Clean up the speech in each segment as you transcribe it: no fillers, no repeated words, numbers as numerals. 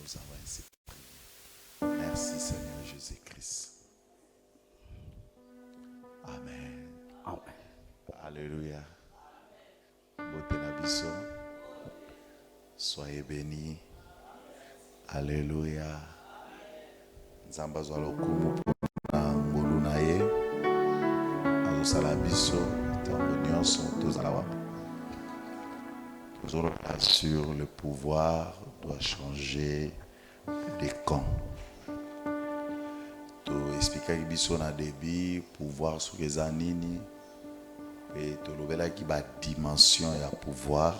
nous avons ainsi prié. Merci Seigneur Jésus-Christ. Amen. Amen. Alléluia. Beauté Nabiso. Soyez bénis. Alléluia. Nzamba zwalo kumu na ngolu na ye. Azosala biso tango nyonso tozala wapi. Toujours sur le pouvoir doit changer de camp. To expliquer biso na début pouvoir sur les anini et to lobela ki ba dimension ya pouvoir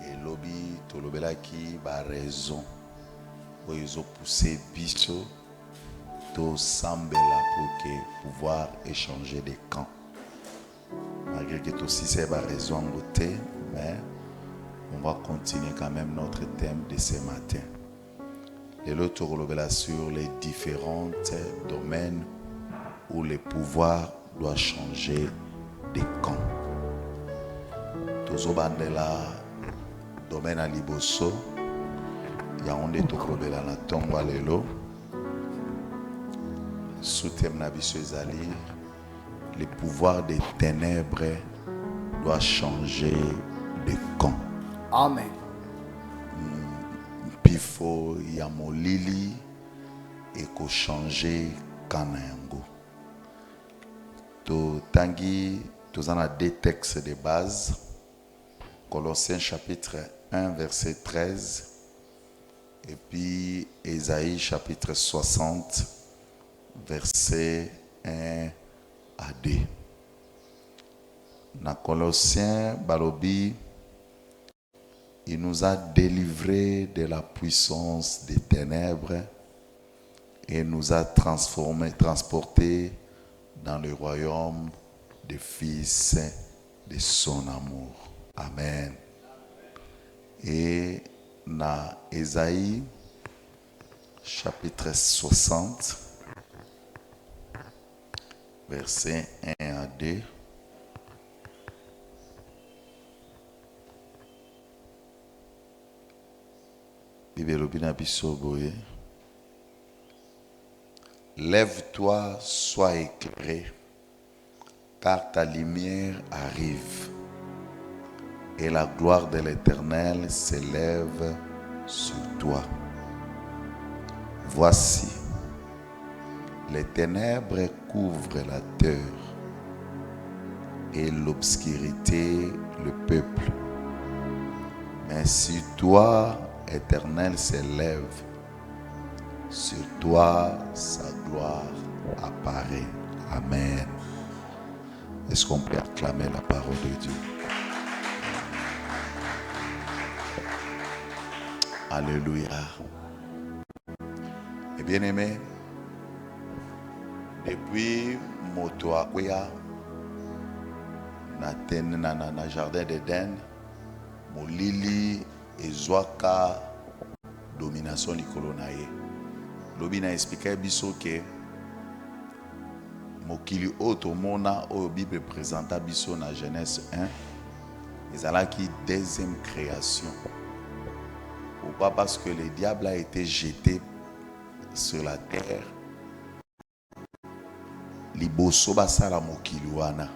et lobby to lobela ki ba raison où ils ont poussé biso to sambela pour que pouvoir échanger des camps. Malgré que tout si c'est ba raison en côté, mais on va continuer quand même notre thème de ce matin. Et l'autre relève sur les différents domaines où le pouvoir doit changer de camp. Tozo bandela domaine à liboso, ya onde to relève la tomba lelo. Sous thème na biso ezali, le pouvoir des ténèbres doit changer de camp. Amen. Pifo ya molili eko changer kana yango. To tangi tozana deux textes de base. Colossiens chapitre 1 verset 13 et puis Ésaïe chapitre 60 verset 1 à 2. Dans Colossiens balobi, il nous a délivrés de la puissance des ténèbres et nous a transportés dans le royaume des fils de son amour. Amen. Et dans Ésaïe chapitre 60 verset 1 à 2. Lève-toi, sois éclairé, car ta lumière arrive, et la gloire de l'Éternel s'élève sur toi. Voici, les ténèbres couvrent la terre, et l'obscurité le peuple. Mais si toi, Éternel, s'élève, sur toi sa gloire apparaît. Amen. Est-ce qu'on peut acclamer la parole de Dieu? Alléluia. Et bien aimé, depuis moto akwea na jardin d'Éden, molili ezwaka domination likolo na ye. Lobi na expliquer biso ke mokili oyo mona oyo Bible présenta biso na Genèse 1 ezalaki deuxième création. Pourquoi? Parce que le diable a été jeté sur la terre. Liboso basala mokili wana.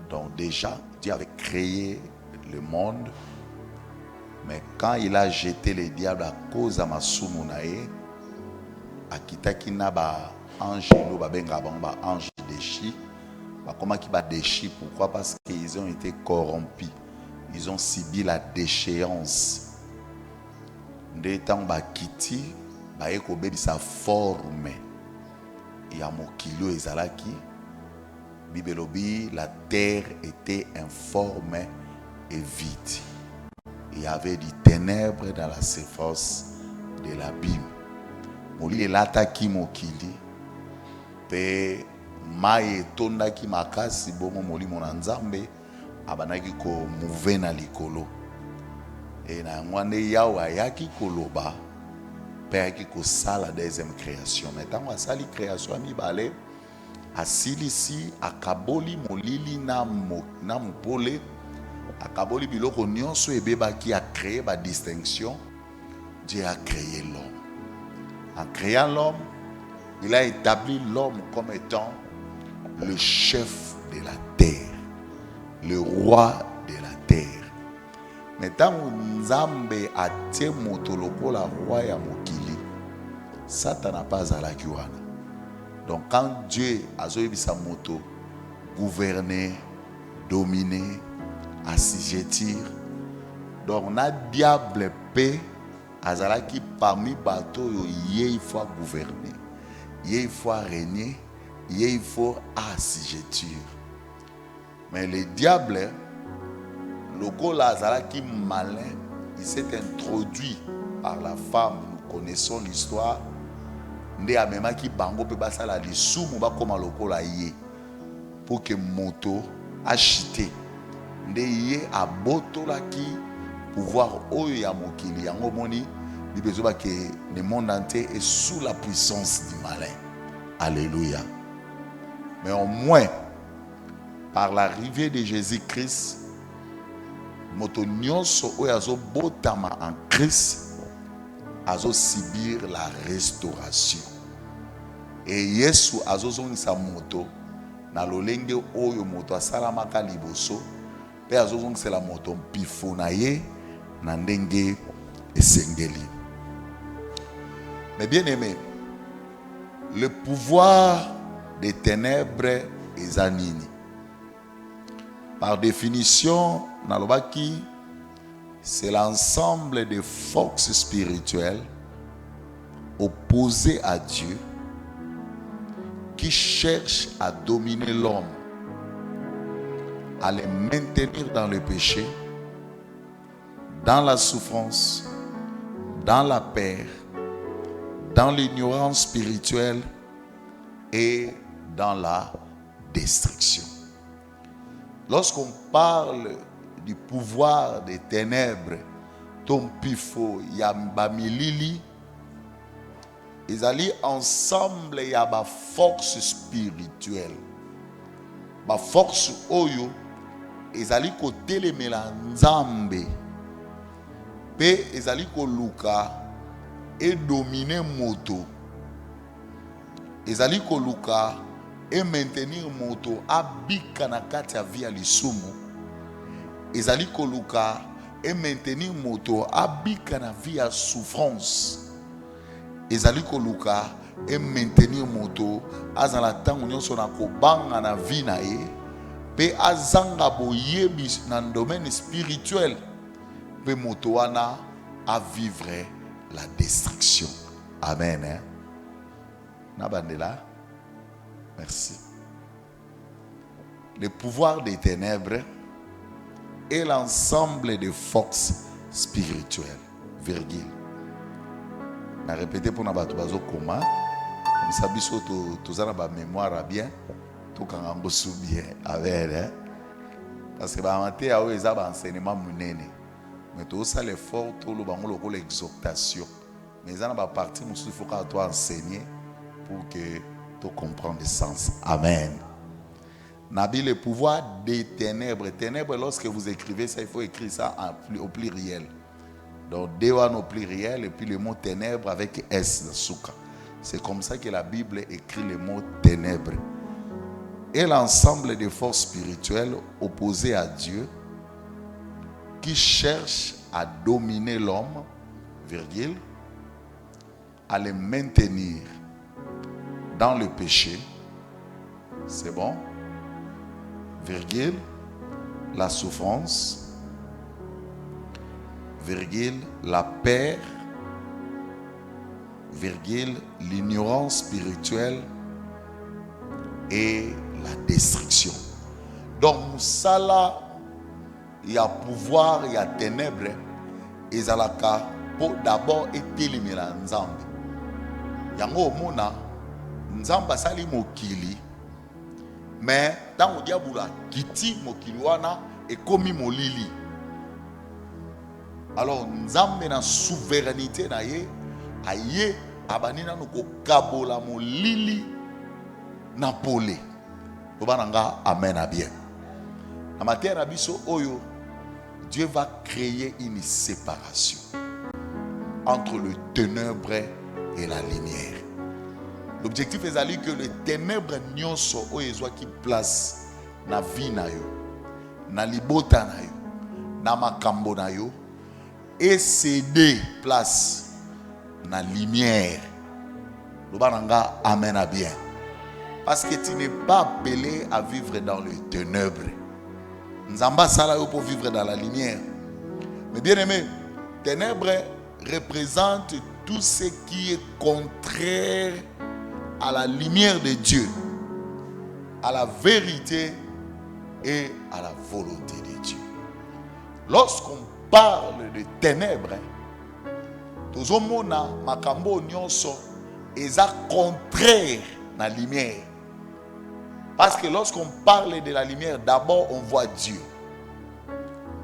Donc déjà Dieu avait créé le monde. Mais quand il a jeté le diable à cause de masumu nae, akitaki na ba angelo ba benga ba ange déchis, ba comment qui ba déchis? Pourquoi? Parce qu'ils ont été corrompus, ils ont subi la déchéance. Ndetang ba kiti ba eko bebi sa forme ya mokilo ezalaki. Bibelobi, la terre était informe et vide. Il y avait des ténèbres dans la surface de l'abîme. Molili elataki mokili pe mai etondaki makasi bongo molimo na Nzambe abanaki ko mouve na likolo. Et na ngwane yawe ayaki koloba pe ayaki kosala deuxième création. Mais tango asali création mibale asilisi akaboli molili na mopole akaboli biloko nyonso ebebaki a créer ba distinction Dieu a créé l'homme. En créant l'homme, il a établi l'homme comme étant le chef de la terre, le roi de la terre. Mais tant que Nzambe a été motoloko la roi ya mokili, Satan n'a pas à la kiwana. Donc quand Dieu a sa moto, gouverner, dominer, assujettir, donc on a diable paix. Azalaki parmi bateau, il faut gouverner, il faut régner, il faut assujettir. Mais le diable, le gars Azalaki malin, il s'est introduit par la femme. Nous connaissons l'histoire. Nde amema ki bango pe basala lisumu ba koma lokola ye pour que moto achité. Nde ye abotolaki pouvoir oyo ya mokili yango moni bibezoba que le monde entier est sous la puissance du malin. Alléluia. Mais au moins par l'arrivée de Jésus-Christ, moto nyonso oyo azo botama en Christ azo subir la restauration. Et Yesu azo zongisa moto na lolenge oyo moto asalamaka liboso pe azo zongisa la moto mpifo na ye na ndenge esengeli. Mais bien aimé, le pouvoir des ténèbres est anini. Par définition, nalobaki, c'est l'ensemble des forces spirituelles opposées à Dieu qui cherchent à dominer l'homme, à le maintenir dans le péché, dans la souffrance, dans la peur, dans l'ignorance spirituelle et dans la destruction. Lorsqu'on parle du pouvoir des ténèbres, ton pifo, yambamilili, ils allaient ensemble, il y a ma force spirituelle. Ma force oyo, ils allaient côté les mélanzambe. Pe ils allaient koluka et dominer moto. Ils allaient koluka et maintenir moto abika na kati ya via lisumu. Ezali koluka et maintenir moto abika na via souffrance. Ezali koluka et maintenir moto azala tango nyonso na kobanga na vie na ye pe azanga boyebi na domaine spirituel pe moto wana a vivre la destruction. Amen. Hein? Nabandela. Merci. Le pouvoir des ténèbres est l'ensemble des forces spirituelles. Virgule. Je répète pour nous bazo comment. Comme ça biso to na ba mémoire bien, to kangambo sou bien avec parce que ba maté a eza ba enseignement munene. Mais tout ça l'effort tout le bango loko l'exhortation. Mais ça na ba partie musu il faut que toi enseigner pour que tu comprennes le sens. Amen. Nabi, le pouvoir des ténèbres. Ténèbres, lorsque vous écrivez ça, il faut écrire ça au pluriel. Donc, Dewan au pluriel et puis le mot ténèbres avec S, souka. C'est comme ça que la Bible écrit le mot ténèbres. Et l'ensemble des forces spirituelles opposées à Dieu qui cherchent à dominer l'homme, virgule, à le maintenir dans le péché. C'est bon? Virgule, la souffrance, virgule, la peur, virgule, l'ignorance spirituelle et la destruction. Donc, Moussala, il y a pouvoir, il y a ténèbres, et Zalaka, pour d'abord éliminer la Nzambe. Yango Mona, Nzamba sali mokili. Mais tant que diabula kiti mokiliwana et komi molili. Alors Nzambe na souveraineté na ye aye abanina noko kabola molili na pole. Obananga amen à bien. Na matière na biso oyo Dieu va créer une séparation. entre le ténèbre et la lumière. L'objectif est d'aller que le ténèbre nyonso oyo qui place na vie na yo, na libota na yo, na makambo na yo, et céder place na lumière. L'obananga amen à bien. Parce que tu n'es pas appelé à vivre dans le ténèbre. Nzamba sala yo pour vivre dans la lumière. Mais bien aimé, ténèbres représente tout ce qui est contraire à la lumière de Dieu, à la vérité et à la volonté de Dieu. Lorsqu'on parle de ténèbres, tozomona makambo nyonso eza contraire à la lumière. Parce que lorsqu'on parle de la lumière, d'abord on voit Dieu.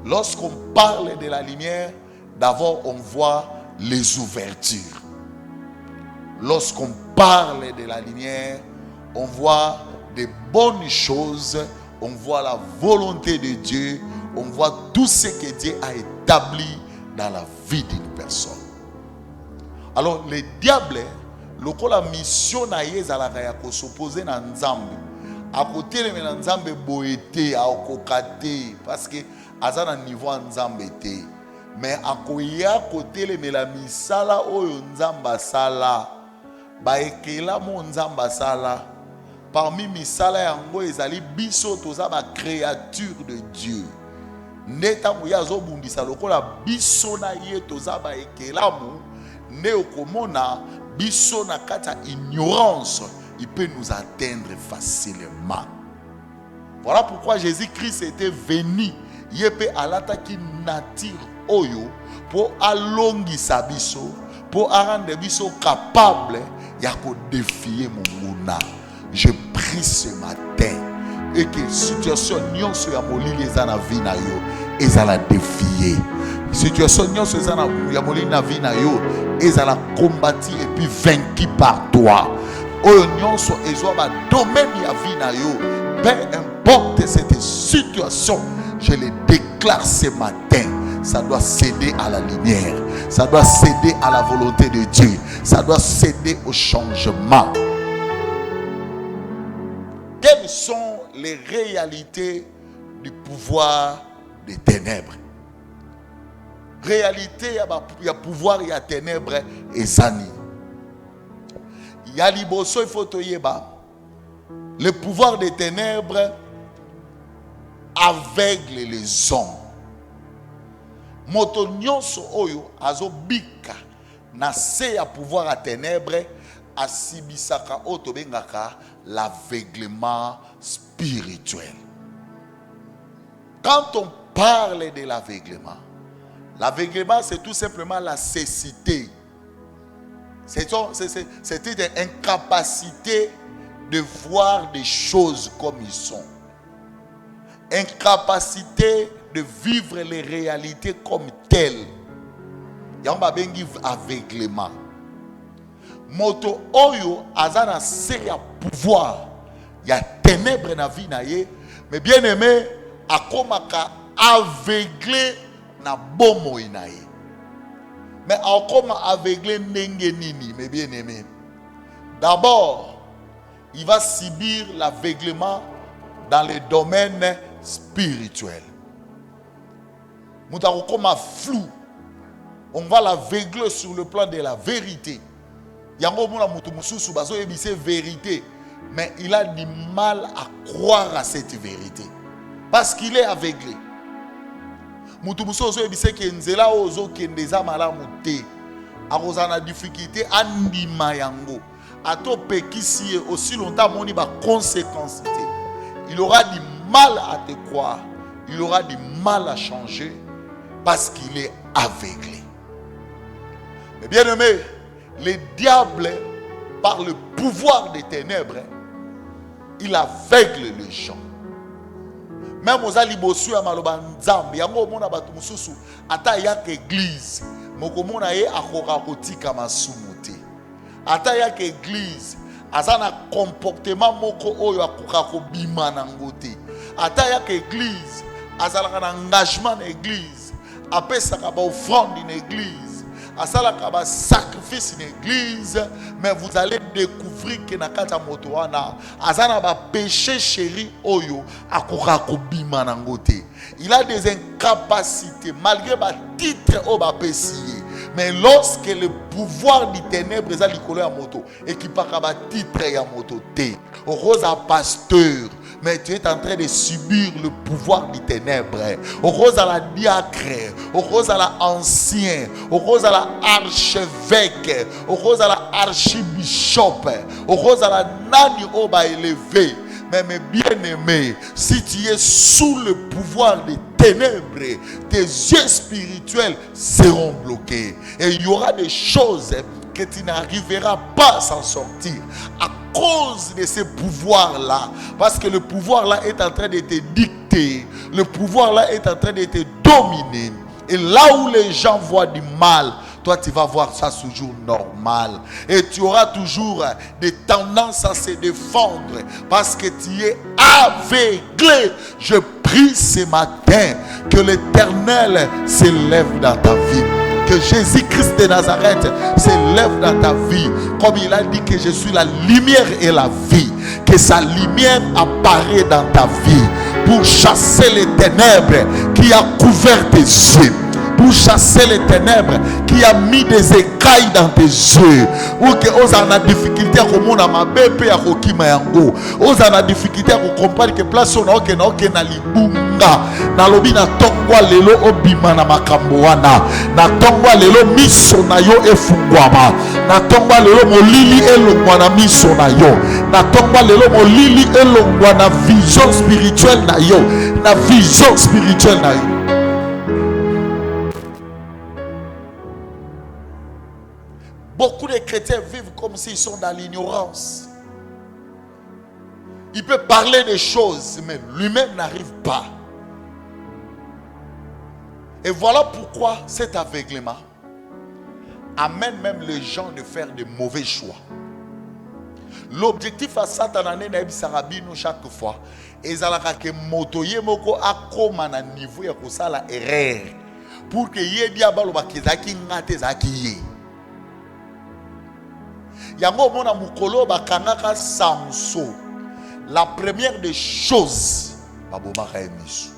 Lorsqu'on parle de la lumière, d'abord on voit les ouvertures. Lorsqu'on parle de la lumière, on voit des bonnes choses, on voit la volonté de Dieu, on voit tout ce que Dieu a établi dans la vie d'une personne. Alors le diable, lokola mission na yezalaka ya ko s'opposer na Nzambe, à côté de na Nzambe boete a okokate parce que azana niveau Nzambe te, mais akoya côté le la misala oyo Nzamba sala ba ekela mo Nzamba sala. Parmi misala yango ezali biso toza ba créature de Dieu. Neta moya zo bundisa lokola biso na ye toza ba ekela mo ne okomona biso na kata ignorance, il peut nous atteindre facilement. Voilà pourquoi Jésus-Christ était venu yepe alata ki nature oyo pour alongisa biso, pour rendre biso capable ya ko défier monguna. Je prie ce matin et que situation nyonso ya molili ezana vie na yo ezala défier. Situation nyonso ezana ya molili na vie na yo ezala combattu et puis vaincu par toi. Oyo nyonso ezwa ba domaine ya vie na yo, peu importe cette situation, je le déclare ce matin, ça doit céder à la lumière, ça doit céder à la volonté de Dieu, ça doit céder au changement. Quelles sont les réalités du pouvoir des ténèbres? Réalité, il y a pouvoir, il y a ténèbres et sani. Il y a liboso, il faut te yeba. Le pouvoir des ténèbres aveugle les hommes. Moto nyonso oyo azobika na se ya pouvoir à ténèbres asibisaka otobengaka l'aveuglement spirituel. Quand on parle de l'aveuglement, l'aveuglement c'est tout simplement la cécité. C'est une incapacité de voir des choses comme ils sont. Incapacité de vivre les réalités comme telles. Yamba bengi aveuglement. Moto oyo azana se ya pouvoir ya ténèbres na vie na ye, mais bien aimé akomaka aveuglé na bomo na ye. Mais akoma aveuglé ndenge nini, mais bien aimé. D'abord, il va subir l'aveuglement dans le domaine spirituel. Mouta akoma flou. On va l'aveugler sur le plan de la vérité. Yango mona mutu mususu bazo yebise vérité, mais il a du mal à croire à cette vérité parce qu'il est aveuglé. Mutu mususu yebise ke nzela ozo kendeza malamu te, akozana difficulté andima yango, ato pekisi aussi longtemps moni ba conséquences. Il aura du mal à te croire, il aura du mal à changer parce qu'il est aveuglé. Mais bien aimé, le diable, par le pouvoir des ténèbres, il aveugle les gens. Même aux alibosu ya maloba nzambe, yango mona batu mususu ata yaka église, moko mona ye akoka kotika masumu te. Ata yaka église, azana comportement moko oyo akoka kobima nango te. Ata yaka église, azalaka na engagement na église, apesaka ba offrande na église. à ça la sacrifice une église, mais vous allez découvrir que nakata motoana azana ba péché chéri oyo akora kobima nangote. Il a des incapacités malgré ba titre au ba pesier. Mais lorsque le pouvoir du ténèbre est à l'école à moto et qui part à titre à moto té, au rose à pasteur, mais tu es en train de subir le pouvoir du ténèbre. Au rose à la diacre, au rose à la ancien, au rose à la archevêque, au rose à la archibishop, au rose à la nani au bas élevé. Mais mes bien-aimés, si tu es sous le pouvoir des ténèbres, tes yeux spirituels seront bloqués. Et il y aura des choses que tu n'arriveras pas à s'en sortir à cause de ce pouvoir-là. Parce que le pouvoir-là est en train de te dicter. Le pouvoir-là est en train de te dominer. Et là où les gens voient du mal, toi tu vas voir ça toujours normal. Et tu auras toujours des tendances à se défendre parce que tu es aveuglé. Je prie ce matin que l'Éternel s'élève dans ta vie. Que Jésus-Christ de Nazareth s'élève dans ta vie. Comme il a dit que je suis la lumière et la vie. Que sa lumière apparaît dans ta vie. Pour chasser les ténèbres qui a couvert tes yeux. Pour chasser les ténèbres qui a mis des écailles dans tes yeux. Ou que vous avez la difficulté à comprendre ma bébé à Rokima Yango. Vous avez la difficulté à comprendre que place on a na libunga. Na lobi na tongwa lelo obima na makamboana. Na tongwa lelo miso na yo efungwama. Na tongwa lelo molili elongwa na miso na yo. Na tongwa lelo molili elongwa na vision spirituelle na yo. Na vision spirituelle na yo. Beaucoup de chrétiens vivent comme s'ils sont dans l'ignorance. Il peut parler des choses, mais lui-même n'arrive pas. Et voilà pourquoi cet aveuglement amène même les gens de faire de mauvais choix. L'objectif à Satan est de chaque fois. Et que motoye moko akoma na niveau ya kosala erreur pour que yedi abalo bakezaki ngate zaki. Yango mona mukolo bakangaka Samson. La première des choses, babomaka emisu.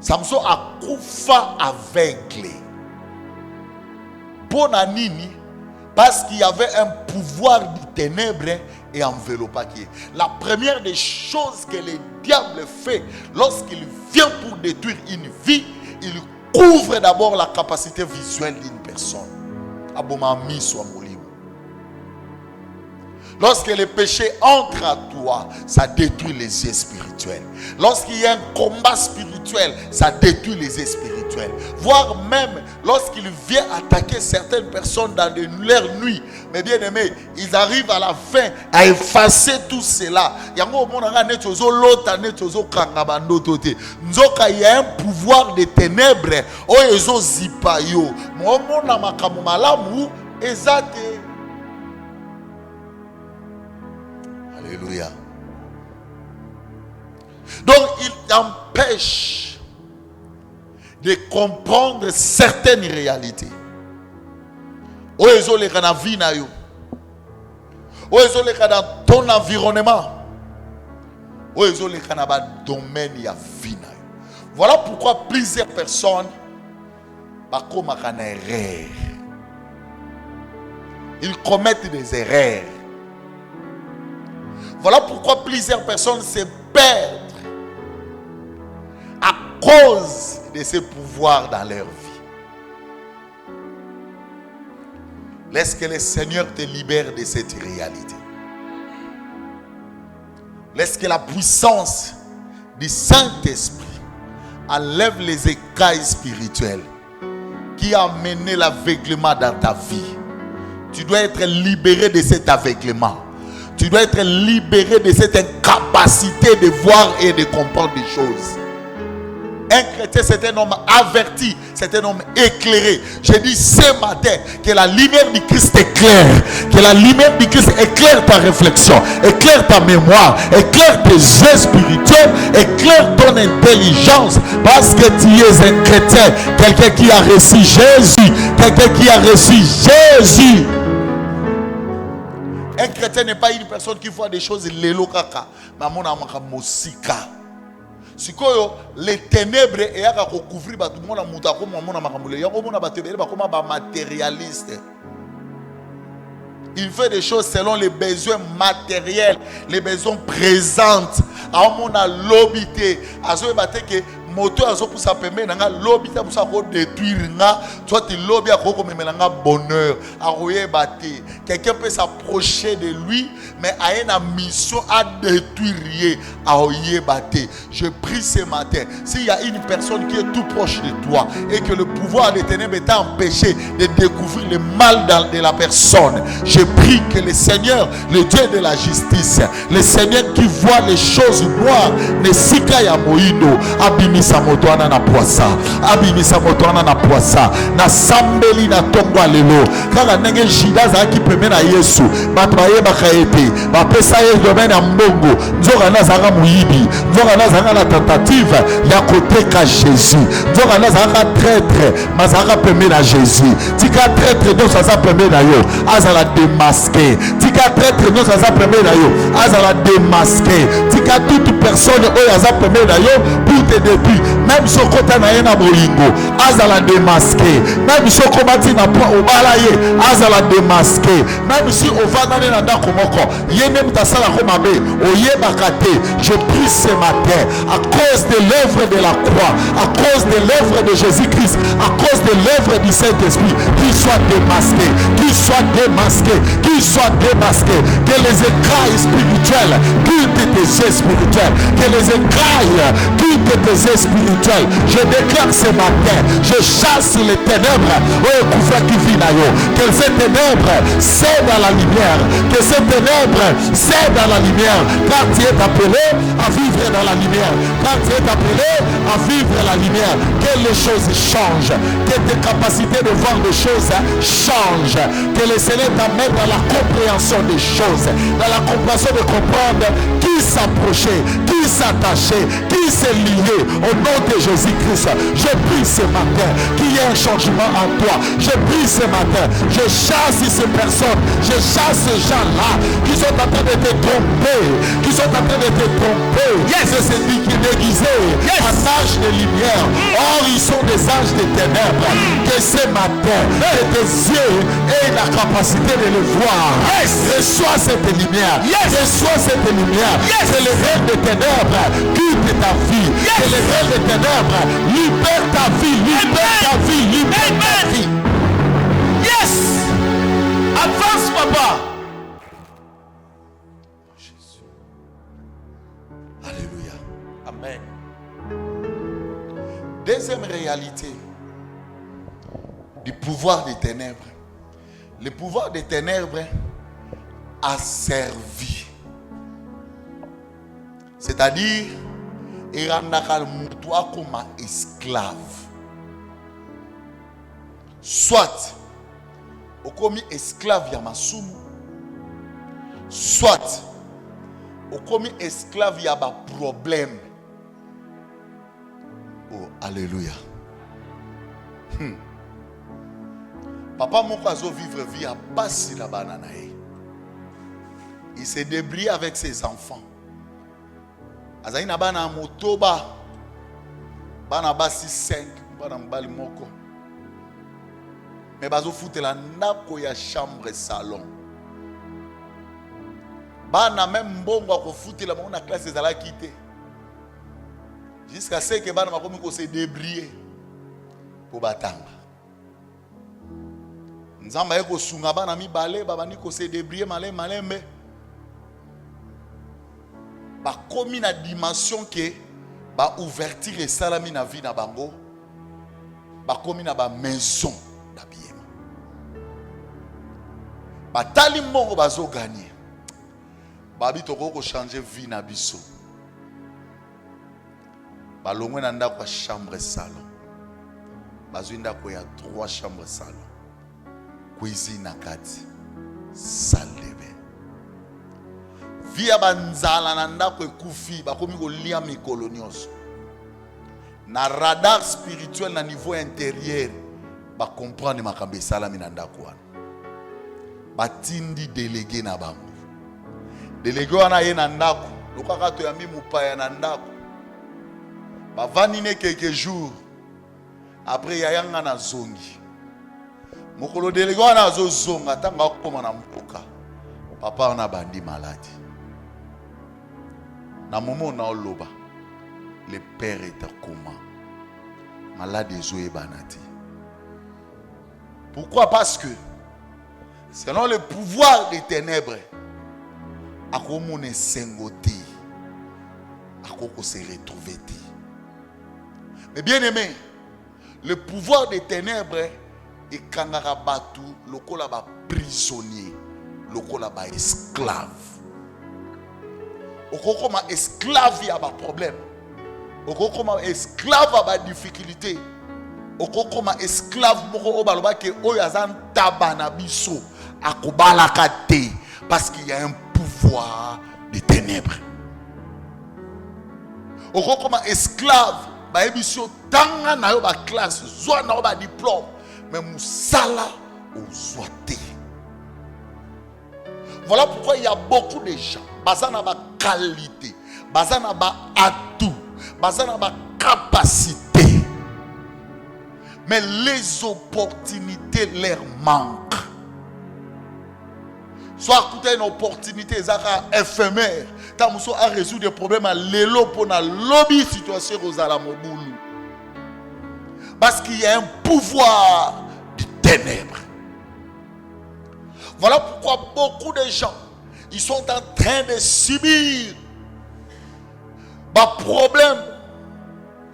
Samson a kufa aveugle. Pona nini? Parce qu'il y avait un pouvoir du ténèbre et enveloppé. La première des choses que le diable fait lorsqu'il vient pour détruire une vie, il couvre d'abord la capacité visuelle d'une personne. Abomami soit molimo. Lorsque le péché entre à toi, ça détruit les yeux spirituels. Lorsqu'il y a un combat spirituel, ça détruit les yeux spirituels. Voire même lorsqu'il vient attaquer certaines personnes dans leur nuit. Mais bien aimés, ils arrivent à la fin à effacer tout cela. Il y a un pouvoir des ténèbres. Alléluia. Donc il empêche de comprendre certaines réalités. Dans ton environnement. Voilà pourquoi plusieurs personnes ils commettent des erreurs. Voilà pourquoi plusieurs personnes se perdent à cause de ces pouvoirs dans leur vie. Laisse que le Seigneur te libère de cette réalité. Laisse que la puissance du Saint-Esprit enlève les écailles spirituelles qui ont amené l'aveuglement dans ta vie. Tu dois être libéré de cet aveuglement. Tu dois être libéré de cette incapacité de voir et de comprendre des choses. Un chrétien, c'est un homme averti, c'est un homme éclairé. Je dis ce matin que la lumière du Christ éclaire, que la lumière du Christ éclaire ta réflexion, éclaire ta mémoire, éclaire tes yeux spirituels, éclaire ton intelligence, parce que tu es un chrétien, quelqu'un qui a reçu Jésus, quelqu'un qui a reçu Jésus. Un chrétien n'est pas une personne qui voit des choses lelo kaka, mais mon amaka mosika. Sikoyo les ténèbres et yaka recouvrir ba tout monde muta ko mona makambule yako mona ba tebele ba koma ba matérialiste. Il fait des choses selon les besoins matériels, les besoins présents. A mona lobité azo bate ke moto azo pour ça permettre nga lobité pour ça ko détruire nga soit tu lobby a ko memela nga bonheur a royer bate. Quelqu'un peut s'approcher de lui mais a une mission à détruire à royer bate. Je prie ce matin, s'il y a une personne qui est tout proche de toi et que le pouvoir des ténèbres t'a empêché de découvrir le mal de la personne, je prie que le Seigneur, le Dieu de la justice, le Seigneur qui voit les choses noires, ne sika ya moindo, abimisa motoana na poisa, abimisa motoana na poisa, na sambeli na tongwa lelo, kaka nenge jida za ki peme na Yesu, batwaye bakaete, bapesa ye domaine ya mbongo, nzoka na zanga muibi, nzoka na zanga la tentative ya koteka Jésus, nzoka na zanga traître, mazanga peme na Jésus, tika traître donc ça peme na yo, azala démasqué, tika traître donc ça peme na yo, azala démasqué, tika toute personne oyo aza peme na yo pour te détruire, même si okota na ye na bolingo azala démasqué, même si okomati na point obala ye azala démasqué, même si ovandane na ndako moko ye même tasala ko mabe oyebaka te. Je prie ce matin à cause de l'œuvre de la croix, à cause de l'œuvre de Jésus-Christ, à cause de l'œuvre du Saint-Esprit, qu'il soit démasqué, qu'il soit démasqué, qu'il soit démasqué, que les écailles spirituelles cultent tes yeux spirituels, que les écailles cultent tes yeux spirituels. Je déclare ce matin, je chasse les ténèbres, que ces ténèbres cèdent à la lumière, que ces ténèbres cèdent à la lumière, car tu es appelé à vivre dans la lumière, car tu es appelé à vivre la lumière, que les choses changent, que tes capacités de voir des choses changent, que le Seigneur t'amène dans la compréhension des choses, dans la compréhension de comprendre qui s'approcher, qui s'attacher, qui s'est lié au nom de Jésus-Christ. Je prie ce matin qu'il y ait un changement en toi. Je prie ce matin, je chasse ces personnes, je chasse ces gens-là qui sont en train de te tromper, qui sont en train de te tromper. Yes. Je sais qui est déguisé en ange de lumière. Or, ils sont des anges de ténèbres. Que ce matin, que tes yeux aient la capacité de le voir. Reçois cette lumière. Reçois cette lumière. C'est le règne des ténèbres quitte ta vie. C'est le règne des ténèbres. Libère ta vie. Libère ta vie. Libère ta vie. Yes. Avance, papa. Jésus. Alléluia. Amen. Deuxième réalité du pouvoir des ténèbres. Le pouvoir des ténèbres a servi. C'est-à-dire, il rendra toi comme un esclave. Soit, au commis esclave Yamasumu, soit, au commis esclave Yaba problème. Oh, alléluia. Papa Mokazo vivre vie à Bassi la bananae. Il s'est débrouillé avec ses enfants. Azaina bana motoba bana basi 5 bana mbali moko. Mais bazo foutre la ndako ya chambre salon. Bana même mbongo ko foutre la mona classe ezala quitter. Jusqu'à ce que bana makomi ko se débrouiller pour batanga. Nzamba eko sunga bana mibale babani ko se débrouiller malembe. Ba komi na dimension que ba ouverture et salami na vie na bango ba komi na ba maison d'habillement ba tali mongo bazo gagner ba bi toko ko changer vie na biso balongwe na ndako ya chambre salon. Bazwi ndako ya 3 chambres salon. Cuisine na kati. Salle de bain. Via banzala na ndako ekufi bakomi kolia mikolo nyonso. Na radar spirituel na niveau intérieur ba comprendre makambo esalami na ndako wana. Batindi délégué na bango. Délégué wana ye na ndako, lokaka to yambi mupaya na ndako. Bavandi ne quelques jours. Après yayanga na zongi. Mokolo délégué wana azo zonga tanga koma na mpoka. Papa wana bandi malade. Na moment na oloba. Le père est à coma. Malade et banati. Pourquoi? Parce que selon le pouvoir des ténèbres, akomone sengoté, akoko se retrouver. Mais bien aimé, le pouvoir des ténèbres est kangara batu, lokola ba prisonnier, lokola ba esclave. Okoko ma esclave ya ba problème. Okoko ma esclave ya ba difficulté. Okoko ma esclave moko obaloba ke oyazan tabana biso akobalaka te parce qu'il y a un pouvoir des ténèbres. Okoko ma esclave ba ebiso tanga na yo ba classe zwa na yo ba diplôme mais musala ozwate. Voilà pourquoi il y a beaucoup de gens bazana ba qualité, bazana ba atout, bazana ba capacité. Mais les opportunités leur manquent. Soit écouter une opportunité éphémère. Tant que à résoudre des problèmes à l'élo pour la lobby situation aux alamobulu. Parce qu'il y a un pouvoir de ténèbres. Voilà pourquoi beaucoup de gens ils sont en train de subir des problèmes.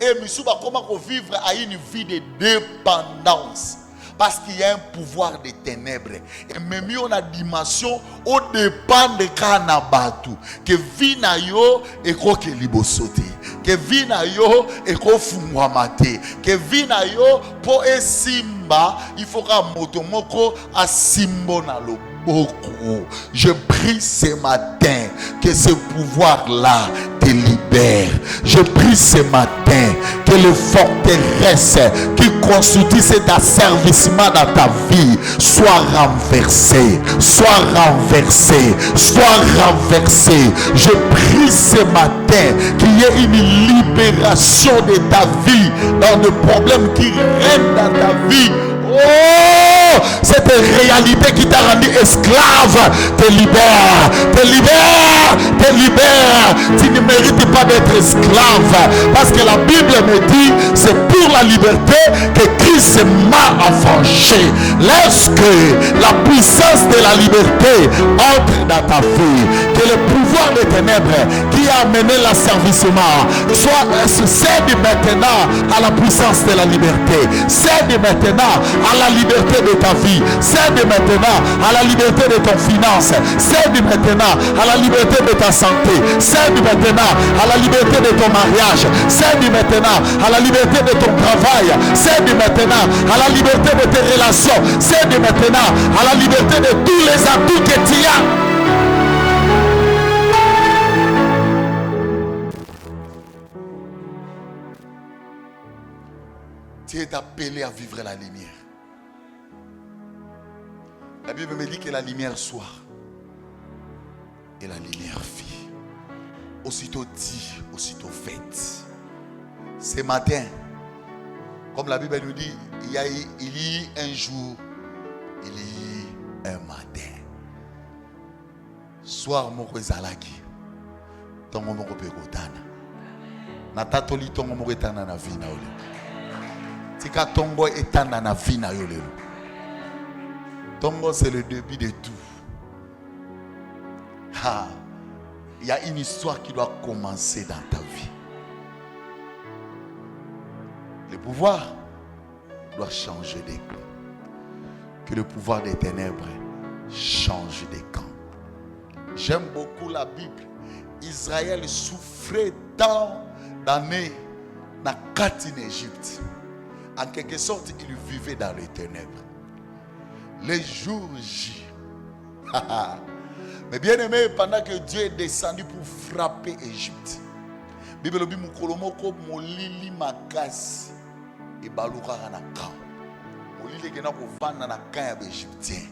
Et Misuba comment vivre à une vie de dépendance. Parce qu'il y a un pouvoir des ténèbres. Et même on a dimension au dépend de Kanabatu. Que vina yo et que libosote. Que vina yo et que fumwamate. Que vina yo po e simba. Il faudra motomoko a simbo na lo. Beaucoup. Je prie ce matin que ce pouvoir-là te libère. Je prie ce matin que les forteresses qui constituent cet asservissement dans ta vie soient renversées. Soient renversées. Soient renversées. Je prie ce matin qu'il y ait une libération de ta vie dans le problème qui règne dans ta vie. Oh, cette réalité qui t'a rendu esclave te libère, te libère, te libère. Tu ne mérites pas d'être esclave parce que la Bible me dit c'est pour la liberté que Christ m'a affranchi. Lorsque la puissance de la liberté entre dans ta vie, que le pouvoir des ténèbres qui a amené l'asservissement soit cède maintenant à la puissance de la liberté, cède maintenant à la liberté de ta vie, cède maintenant à la liberté de ton finance, cède maintenant à la liberté de ta santé, cède maintenant à la liberté de ton mariage, cède maintenant à la liberté de ton travail, cède maintenant à la liberté de tes relations, cède maintenant à la liberté de tous les atouts que tu as. Tu es appelé à vivre la lumière. La Bible me dit que la lumière soit et la lumière fit. Aussitôt dit, aussitôt fait. Ce matin, comme la Bible nous dit, il y a un jour, il y a un matin. Soir moko ezalaki. Tongo moko pe kotana. Na tatoli tongo moko etana na vie na ole. Tika tongo etana na vie na yo lelo. Tongo c'est le début de tout. Il y a une histoire qui doit commencer dans ta vie. Le pouvoir doit changer de camp. Que le pouvoir des ténèbres change de camp. J'aime beaucoup la Bible. Israël souffrait tant d'années na kati en Égypte. En quelque sorte, il vivait dans les ténèbres. Les jours J. Mais bien aimé, pendant que Dieu est descendu pour frapper Égypte, Bible dit mukolomoko molili makasi et balukaka na camp. Molili kena ko vanda na camp ya Égyptien.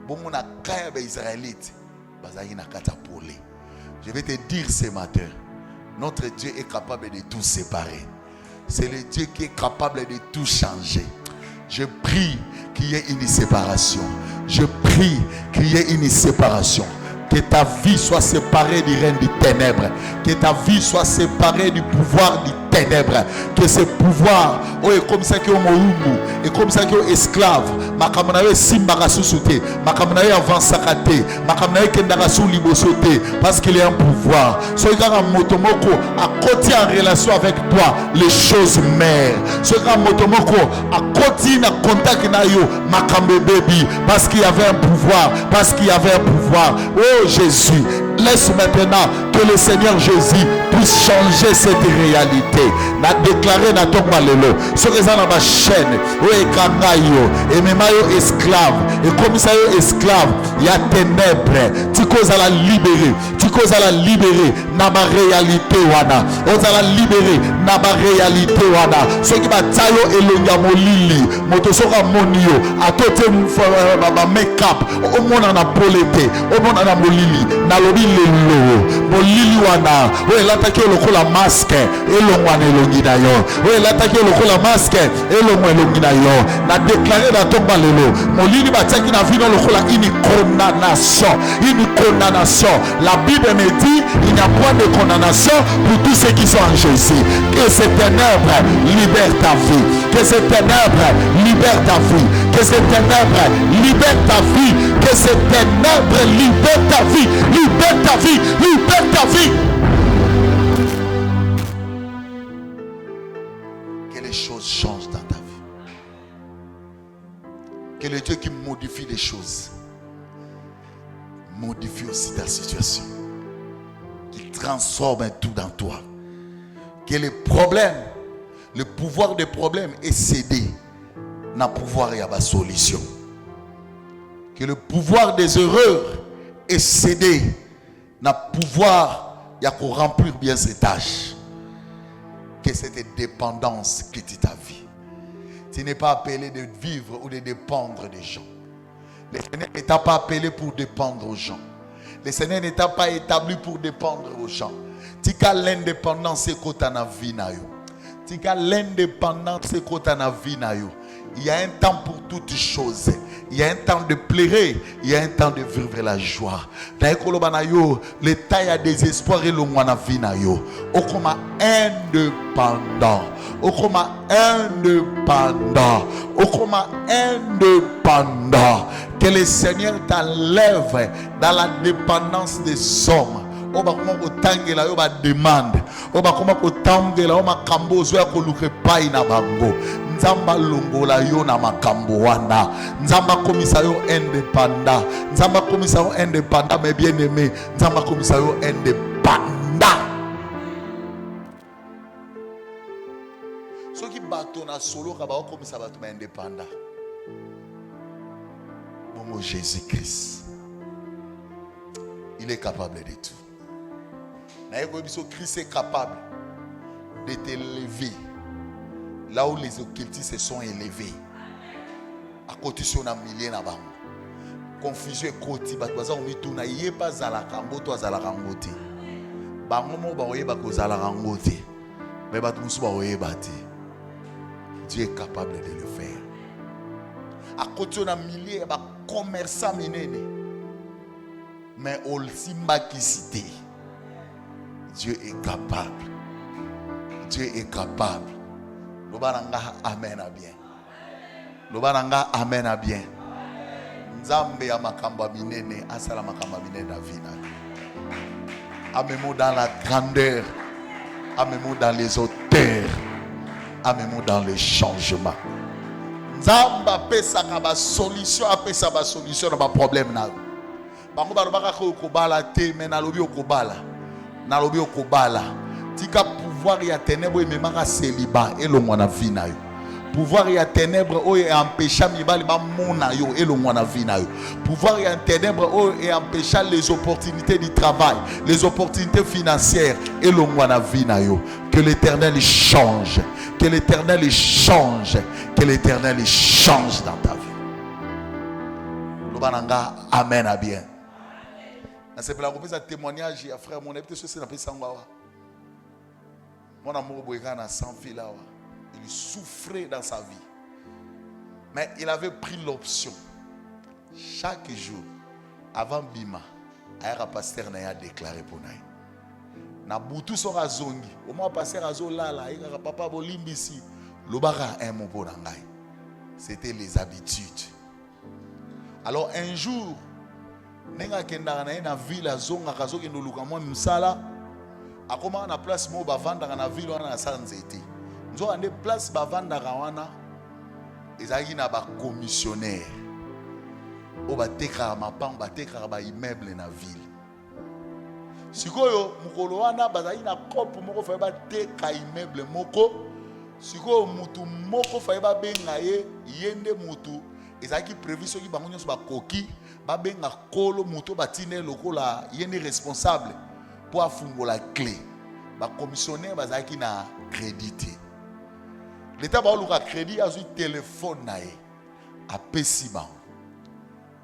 Bongo na camp ya Israélite, bazaki na katapole. Je vais te dire ce matin, notre Dieu est capable de tout séparer. C'est le Dieu qui est capable de tout changer. Je prie qu'il y ait une séparation. Je prie qu'il y ait une séparation. Que ta vie soit séparée du règne des ténèbres. Que ta vie soit séparée du pouvoir des ténèbres. Que ce pouvoir, oh, est comme ça que moungu, et comme ça que esclave. Makamanaye simbaka susute, makamanaye avansakate, makamanaye kendaka sou libosote, parce qu'il y a un pouvoir. Soyez quand motomoko à côté en relation avec toi, les choses mères. Soyez quand motomoko à côté en contact na yo, makambe baby, parce qu'il y avait un pouvoir, parce qu'il y avait un pouvoir. Oh Jésus, laisse maintenant que le Seigneur Jésus puisse changer cette réalité. Na déclaré na ton malelo. Ce que ça na ma chaîne, o ekangayo, et même yo esclave, et comme ça yo esclave, il y a ténèbres. Tu causes à la libérer, tu causes à la libérer. Na ma réalité wana, on va la libérer. Na ma réalité wana. Ce qui va tayo elonya molili, motosoka monio, à côté ma make-up, au monde na polete, au monde na molili, na lobi lelo, molili wana, o elataki lokola masque, elongwana elongi na yo, o elataki lokola masque, elongwana elongi na yo. Na déclaré dans ton balelo, molili bataki na vino lokola une condamnation, une condamnation. La Bible me dit, il n'y a point de condamnation pour tous ceux qui sont en Jésus. Que ces ténèbres libèrent ta vie, que ces ténèbres libèrent ta vie, que ces ténèbres libèrent ta vie, que ces ténèbres libèrent ta vie, libère ta vie, libère ta vie. Que les choses changent dans ta vie. Que le Dieu qui modifie les choses modifie aussi ta situation. Qu'il transforme tout dans toi. Que les problèmes, le pouvoir des problèmes est cédé dans le pouvoir et à la solution. Que le pouvoir des erreurs est cédé dans le pouvoir et à remplir bien ses tâches. Que cette dépendance quitte ta vie. Tu n'es pas appelé de vivre ou de dépendre des gens. Le Seigneur ne t'a pas appelé pour dépendre aux gens. Le Seigneur ne t'a pas établi pour dépendre aux gens. Tu as l'indépendance et que tu as vie. Tu as l'indépendance et que tu as vie. Il y a un temps pour toutes choses. Il y a un temps de pleurer. Il y a un temps de vivre la joie. Le temps il y a désespoir et le mois vie. Au comme indépendant. Au comme indépendant. Au comme indépendant. Que le Seigneur t'enlève dans la dépendance des hommes. Oba kuma kotangela yo ba demande oba kuma kotangela o makambo zo ya koluke pai na bango nzamba longola yo na makambo wana nzamba komisa yo indépendant nzamba komisa yo indépendant mais bien aimé nzamba komisa yo indépendant soki bato na solo ka ba komisa bato ma indépendant bon Jésus-Christ il est capable de tout. Christ est capable de t'élever là où les occultistes se sont élevés. À côté sur un millier na bango. Confusion et côté bat baza on mituna yeba zala kango to zala kango te. Bango mo ba oyeba ko zala kango te. Mais bat musu ba oyeba te. Dieu est capable de le faire. À côté on a millier ba commerçant minene. Mais aussi makisité. Dieu est capable. Dieu est capable. Lobananga amen à bien. Lobananga amen à bien. Nzambe ya makamba minene asala makamba minene na vie na. Amemo dans la grandeur. Amemo dans les hauteurs. Amemo dans les changements. Nzamba pesa ka solution apesa ba solution na ba problème na. Bango ba robaka ko kobala te mais na lobi okobala. Nalobi okobala tika pouvoir pouvoir ya ténèbre et même à célibat et le mwana vie na yo. Pouvoir ya ténèbre o et empêcher mibali ba mona yo et le mwana vie na yo. Pouvoir ya ténèbre o et empêcher les opportunités du travail, les opportunités financières et le mwana vie na yo. Que l'Éternel change, que l'Éternel change, que l'Éternel change dans ta vie. Lobananga amen à bien. C'est pour la témoignage à frère mon peut-être c'est un peu sangwa. Mon amour boyana sans fil là. Il souffrait dans sa vie. Mais il avait pris l'option. Chaque jour, avant Bima, un pasteur n'a déclaré pour nous. Na butu sera zongi. Au moins pasteur azo là là, il a papa bolimbisi. Lobara un mot pour nangai. C'était les habitudes. Alors un jour, nenga kenda na na ville azonga kazo kendo luka mo msala. Akoma na place mo bavanda na ville wana sanzeti. Nous avons des places bavanda rawana ezaki na ba commissionnaire o bateka mapamba bateka ba immeuble na ville sikoyo mukolo wana bazali na kopo moko fa ba teka immeuble moko sikoyo mutu moko fa ba benga ye yende mutu ezaki prévu soki bango nyonso ba koki ba benga kolo mutu batine lokola yende responsable pour afungola clé ba commissionnaire bazaki na crédité. L'État va avoir le crédit à un téléphone nae à Pessiban.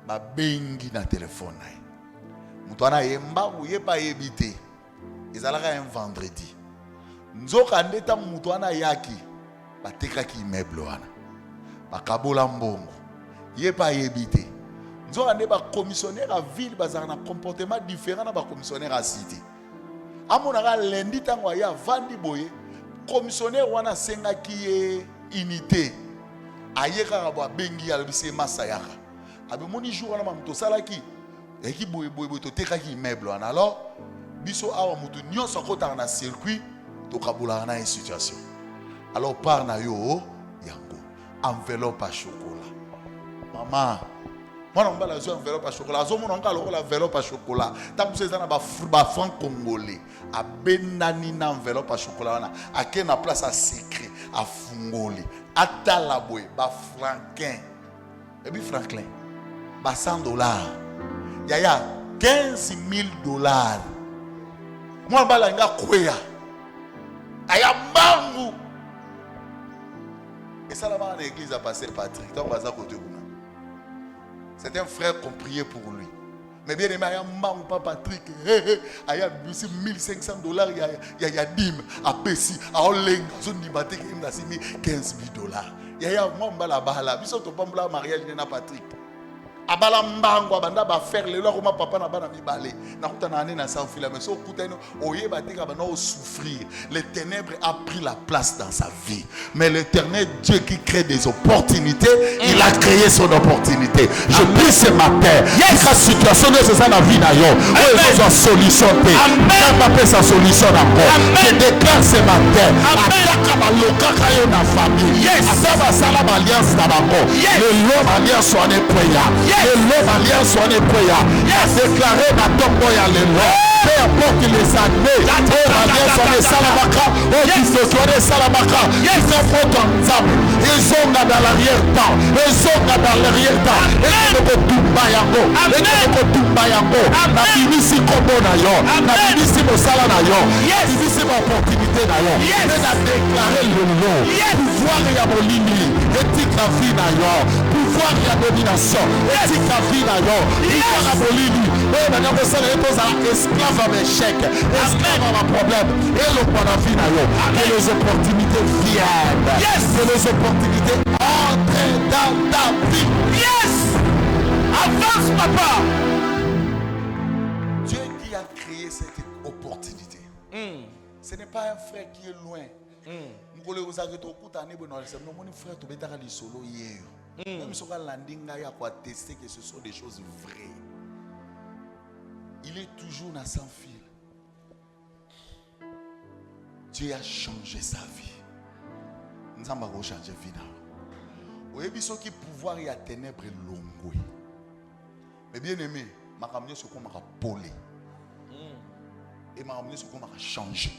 Ba bengi na téléphone nae. Mutwana yemba ou yepa yebité. Ezalaka un vendredi. Nzoka ndeta mutwana yaki ba tekaki immeuble wana. Ba kabola mbongo. Yepa yebité. Nzoka ndeba commissionnaire à ville bazana na comportement différent na ba commissionnaire à cité. Amonaka lundi tango ya vandi boye. Commissionnaire wana senga qui unité ayeka ba bengi albise masayaka abe moni jour wana mamuto salaki eki boy to tekaki immeuble wana alors biso awa mutu nyonso akota na circuit to kabula na situation alors par na yo yango enveloppe à chocolat maman mwana mbala zo enveloppe à chocolat zo mona ngalo ko la enveloppe à chocolat tant que na ba franc congolais a benani na enveloppe à chocolat wana a ken na place à secret à fungoli atala boy ba franquin et puis franklin ba $100 yaya $15,000 moi mbala nga kweya aya mangu et ça là dans l'église à passer Patrick donc baza côté kuna. C'est un frère qu'on priait pour lui. Mais bien aimé, il y a un papa Patrick. Il y a $1,500. Il y a Dim, à Pessi, à Oleng, à zone du bâtiment, il y a $15,000. Il y a un là-bas. Il y a un mariage de Patrick. Abala mbango abanda ba faire le loi comment papa na bana mibale na kuta na ane na sans fil mais so kuta no oye batika bana o souffrir. Les ténèbres a pris la place dans sa vie, mais l'Éternel Dieu qui crée des opportunités, il a créé son opportunité. Je prie ce matin la situation de sa vie na yo o ezo solution te quand papa sa solution encore je déclare ce matin ataka baloka kayo na famille asaba sala alliance na bango le l'homme alliance soit ne prière. Le l'homme alliance soit ne prière. Déclaré ma tombe ya le l'homme. Peu importe les années, l'alliance soit ne salamaka, qui se soit salamaka, ils sont faute ensemble. Ils sont dans l'arrière-temps. Ils sont dans l'arrière-temps. Et nous tumba yango. Et nous tumba yango. Na binisi kombo na yo. Na binisi mosala na yo. Na binisi opportunité na yo. Mais na déclaré le nom. Pouvoir ya molini. Éthique la vie na yo. Pouvoir ya domination. Éthique la vie na yo. Pouvoir ya molini. Et na nyako sala eto za esclave à mes chèques. Esclave à ma problème. Et le point de vie na yo. Que les opportunités viennent. Que les opportunités entrent dans ta vie. Yes! Avance, papa! Dieu qui a créé cette opportunité. Ce n'est pas un frère qui est loin. Mon frère, tu es allé solo hier. Même si on a landinga, il y a quoi tester que ce sont des choses vraies. Il est toujours dans sans fil. Dieu a changé sa vie. Nous avons changé vie. Vous avez vu ce qui pouvoir y a ténèbres longues. Mais bien aimé, ma ramené ce qu'on m'a polé. Et m'a ramené ce qu'on m'a changé.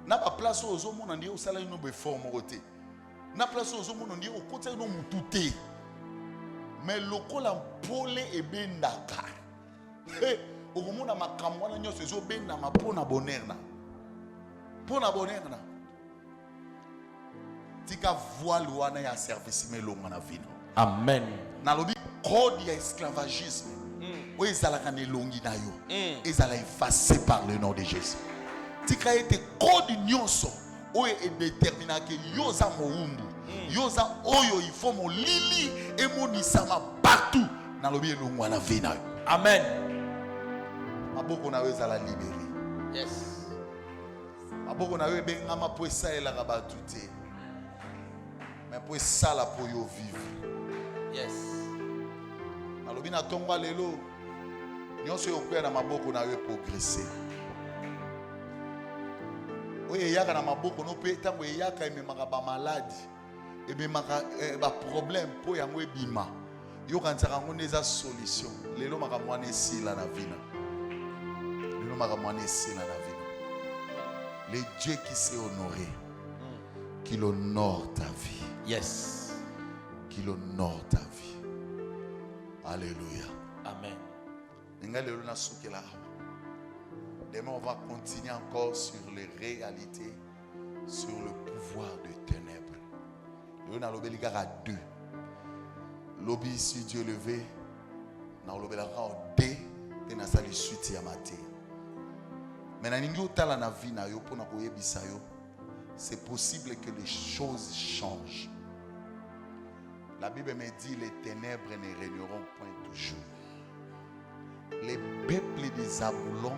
Na pas place aux hommes on dit au salaire nous beforme côté. Na place aux hommes on dit au côté nous mututé. Mais lokola pole et bendaka. Au moment na makamwa na nyoso zo benda ma pona bonheur na. Pona bonheur na. Tika voile wana ya service melonga na vino. Amen. Na lobi code ya esclavagisme. Où ezalaka ne longi na yo. Ezala effacé par le nom de Jésus. Tika ete code nyonso où est déterminé que yoza moumbu. Yoza oyo il faut mon lili et mon isama partout. Na lobi elongwa na vino. Amen. Maboko na yo ezala libéré. Yes. Maboko na yo ebengama po esalelaka bato te. Mais pour ça la pour yo vivre. Yes. Alobi na tongwa lelo. Nyonso yo kwa na maboko na yo progresser. Oye yaka na maboko no pe tango yaka ememaka ba maladie. Ememaka ba problème po yango ebima. Yo kantsaka ngo neza solution. Lelo makamwa nesila na vina. Lelo makamwa nesila na vina. Le Dieu qui s'est honoré. Qu'il honore ta vie. Yes. Qu'il honore ta vie. Alléluia. Amen. Demain, on va continuer encore sur les réalités, sur le pouvoir des ténèbres. On a l'obé à deux. L'obé si Dieu levé, on a l'obé à deux, et on a sali suite à matin. Mais dans la vie, c'est possible que les choses changent. La Bible me dit les ténèbres ne régneront point toujours. Les peuples des Zaboulon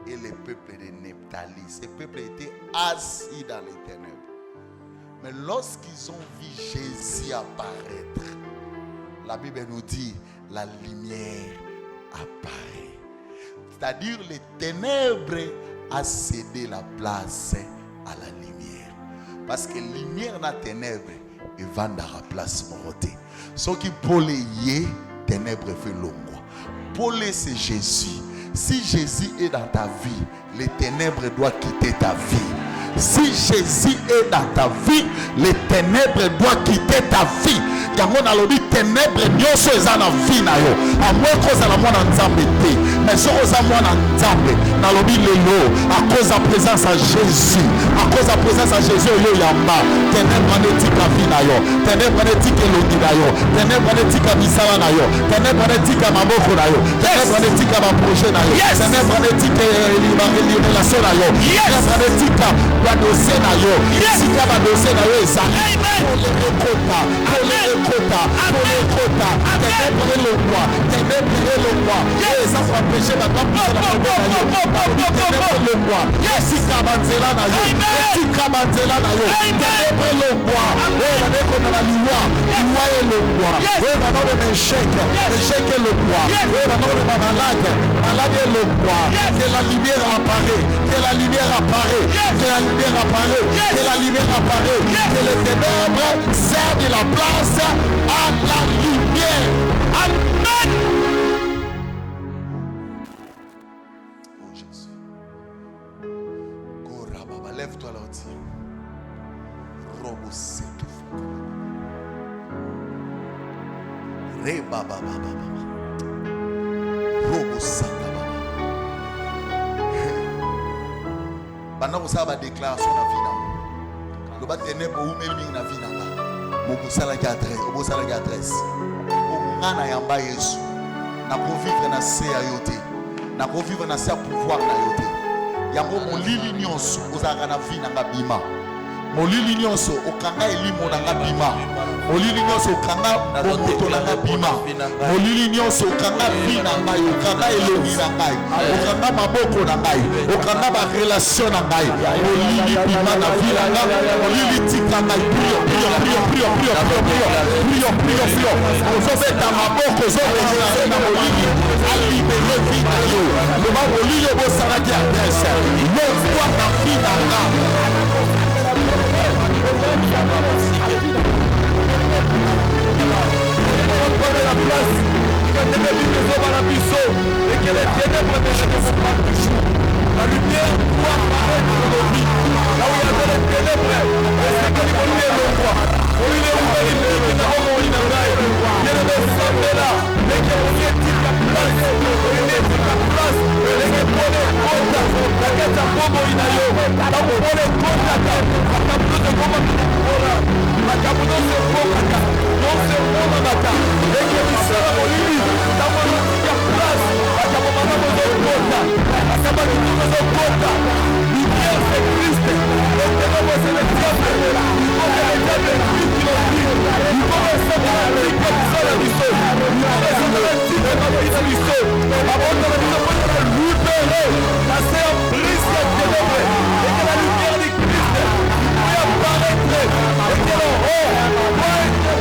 et les peuples de Nephtali, ces peuples étaient assis dans les ténèbres. Mais lorsqu'ils ont vu Jésus apparaître, la Bible nous dit la lumière apparaît. C'est-à-dire les ténèbres a cédé la place à la lumière. Parce que lumière na ténèbres et vanda la place moroté. Ce qui pour les ténèbres fait l'ombre. Pour les c'est Jésus. Si Jésus est dans ta vie, les ténèbres doivent quitter ta vie. Si Jésus est dans ta vie, les ténèbres doivent quitter ta vie. Yango na lobi ténèbres nyonso eza na vie na yo. A moins cause la mwana nzambe te. Mais so oza mwana nzambe na lobi lelo à cause de la présence à Jésus. À cause de la présence à Jésus yo yamba. Ténèbres netika vie na yo. Ténèbres netika longi na yo. Ténèbres netika misala na yo. Ténèbres netika maboko na yo. Ténèbres netika ba projet na yo. Ténèbres netika relation na yo. Ténèbres netika ba dossier na yo. Sika ba dossier na yo eza. Kota, ténèbres le roi, ténèbres le roi. Et ça va empêcher la ténèbres le roi. Sika banzela na yo. Sika banzela na yo. Ténèbres le roi. Et la déco de la loi. Loi est le roi. Et la nom de l'échec. L'échec est le roi. Et la nom de ma malade. Malade est le roi. Que la lumière apparaît. Que la lumière apparaît. Que la lumière apparaît. Que la lumière apparaît. Que les ténèbres servent la place à la lumière. Amen. Oh Jésus. Kora baba, lève-toi là aussi. Robo setu. Re baba baba baba. Robo saka baba. Bana ko ba déclaration na vie na. Lo ba ténèbres ou même na vie na. Mobusala ki adresse ngana yamba Yesu na ko vivre na se ya yote na ko vivre na se pouvoir na yote yango molili nyonso ozaka na vie na ngabima molili nyonso okanga elimo na ngabima molili nyonso okanga bomoto na ngabima molili nyonso okanga vie na ngai okanga elongi na ngai okanga maboko na ngai okanga ba relation na ngai molili bima na vie na ngai molili tika ngai prio ozobeta maboko ozobeta na molili alibere vie na yo loba molili obosalaki adresse longwa na vie na ngai. La place, et que les ténèbres ne se font pas toujours. La lumière doit apparaître dans nos vies. Là où il y avait les ténèbres, et c'est que nous voulons le voir. Au lieu de ouvrir les vies qui n'avons pas eu de bail, il y a des sommes là, et qui ont fait la place, et qui la place, et qui pone compte, la quête à Bobo Inayo, la pone compte, la caputo de Bobo Inayo, la caputo de Bobo Inayo, non c'est bon dans la carte, et qui est seul à Bolivie, la monotique à place, la caputo de Bobo la caputo de Bobo, lumière c'est Christ, le ténèbre c'est le diable, il faut que le diable explique qu'il en dit, il faut recevoir la vie comme ça la mission, il faut recevoir la vie comme ça la mission, avant de la mission, il faut la libérer, passer en brise la ténèbre, et que la lumière de Christ puisse apparaître, et que le haut